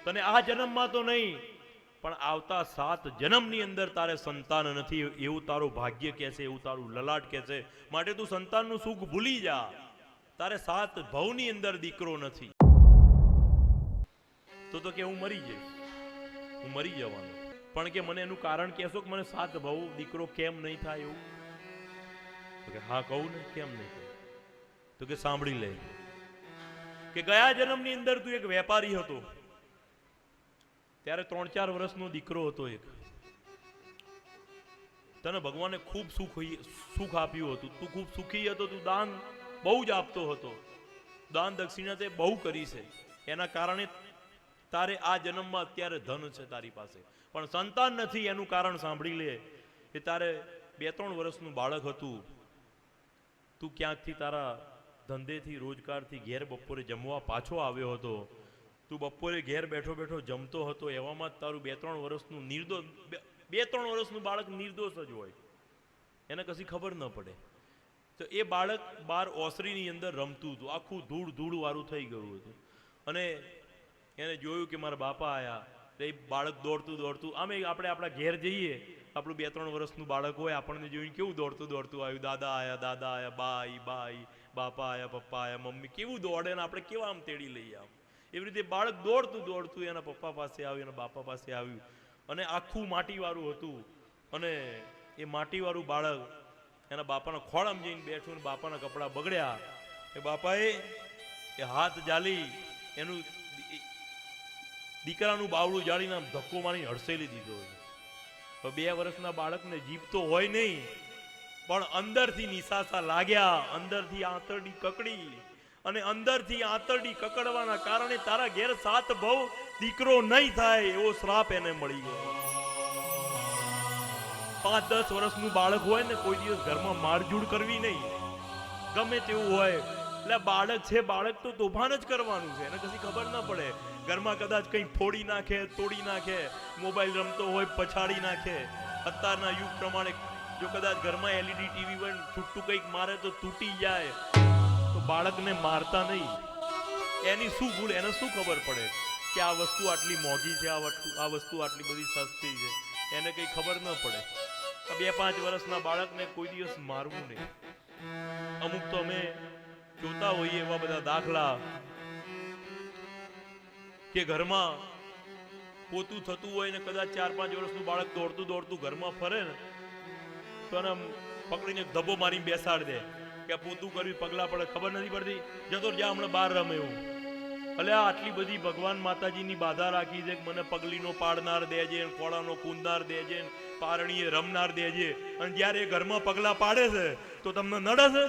તને આ જન્મમાં તો નહીં, પણ આવતા 7 જન્મની અંદર તારે સંતાન નથી એવું તારું ભાગ્ય કહે છે, એવું તારું લલાટ કહે છે. માટે તું સંતાનનું સુખ ભૂલી જા. તારે 7 ભવની અંદર દીકરો નથી તો કે હું મરી જઈશ, હું મરી જવાનો. પણ કે મને એનું કારણ કહેશો કે મને 7 ભવ દીકરો કેમ નહીં થાય એવું? તો કે હા કહું ને, કેમ નહીં કહું? તો કે સાંભળી લે કે ગયા જન્મની અંદર તું એક વેપારી હતો, ત્યારે 3-4 વર્ષનો દીકરો હતો એક. તને ભગવાને ખૂબ સુખ આપ્યું હતું, તું ખૂબ સુખી હતો, તું દાન બહુ જ આપતો હતો, દાન દક્ષિણા તે બહુ કરી છે. એના કારણે તારે આ જન્મમાં અત્યારે ધન છે તારી પાસે, પણ સંતાન નથી. એનું કારણ સાંભળી લે કે તારે 2-3 વર્ષનું બાળક હતું, તું ક્યાંકથી તારા ધંધેથી રોજગારથી ઘેર બપોરે જમવા પાછો આવ્યો હતો. તું બપોરે ઘેર બેઠો બેઠો જમતો હતો, એવામાં જ તારું 2-3 વર્ષનું નિર્દોષ 2-3 વર્ષનું બાળક નિર્દોષ જ હોય, એને કશી ખબર ન પડે. તો એ બાળક બાર ઓસરીની અંદર રમતું હતું, આખું ધૂળ વાળું થઈ ગયું હતું. અને એને જોયું કે મારા બાપા આયા. એ બાળક દોડતું આમે આપણે આપણા ઘેર જઈએ, આપણું 2-3 વર્ષનું બાળક હોય, આપણને જોઈને કેવું દોડતું આવ્યું, દાદા આયા, બાઈ, બાપા આયા, પપ્પા આયા, મમ્મી, કેવું દોડે ને આપણે કેવા આમ તેડી લઈએ આમ. એવી રીતે બાળક દોડતું એના પપ્પા પાસે આવ્યું, એના બાપા પાસે આવ્યું, અને આખું માટીવાળું હતું. અને એ માટીવાળું બાળક એના બાપાના ખોળામાં જઈને બેઠું, ને બાપાના કપડા બગડ્યા. એ બાપાએ એ હાથ જાલી એનું દીકરાનું બાવળું જાળીને આમ ધક્કો મારીને હડસેલી દીધો. 2 વર્ષના બાળકને જીભ તો હોય નહીં, પણ અંદરથી નિશાસા લાગ્યા, અંદરથી આંતરડી કકડી, અને અંદરથી આંતરડી કકડવાના કારણે તારા ઘેર 7 ભવ દીકરો નહીં થાય એવો શ્રાપ એને મળી ગયો. 5-10 વર્ષનું બાળક હોય ને, કોઈ દિવસ ઘરમાં મારઝૂડ કરવી નહીં, ગમે તેવું હોય. એટલે બાળક છે, બાળક તો તોફાન જ કરવાનું છે, એને કશી ખબર ના પડે. ઘરમાં કદાચ કંઈ ફોડી નાખે, તોડી નાખે, મોબાઈલ રમતો હોય પછાડી નાખે. અત્યારના યુગ પ્રમાણે જો કદાચ ઘરમાં LED ટીવી હોય, છૂટું કંઈક મારે તો તૂટી જાય, તો બાળકને મારતા નહીં. એની શું ભૂલ, એને શું ખબર પડે કે આ વસ્તુ આટલી મોંઘી છે, આ વસ્તુ આટલી બધી સસ્તી છે, એને કંઈ ખબર ન પડે. 2-5 વર્ષના બાળકને કોઈ દિવસ મારવું નહીં. અમુક તો અમે જોતા હોઈએ એવા બધા દાખલા કે ઘરમાં પોતું થતું હોય ને કદાચ 4-5 વર્ષનું બાળક દોડતું ઘરમાં ફરે ને, તો એને પકડીને ધબ્બો મારીને બેસાડ દે કે પોતું કરવી, પગલા પડે, ખબર નથી પડતી, જતો જા હમણાં બહાર રમે એવું. એટલે આટલી બધી ભગવાન માતાજીની બાધા રાખી છે કે મને પગલીનો પાડનાર દેજે, કોળાનો કૂંદનાર દેજે, પારણીએ રમનાર દેજે, અને જ્યારે ઘરમાં પગલા પાડે છે તો તમને નડે છે?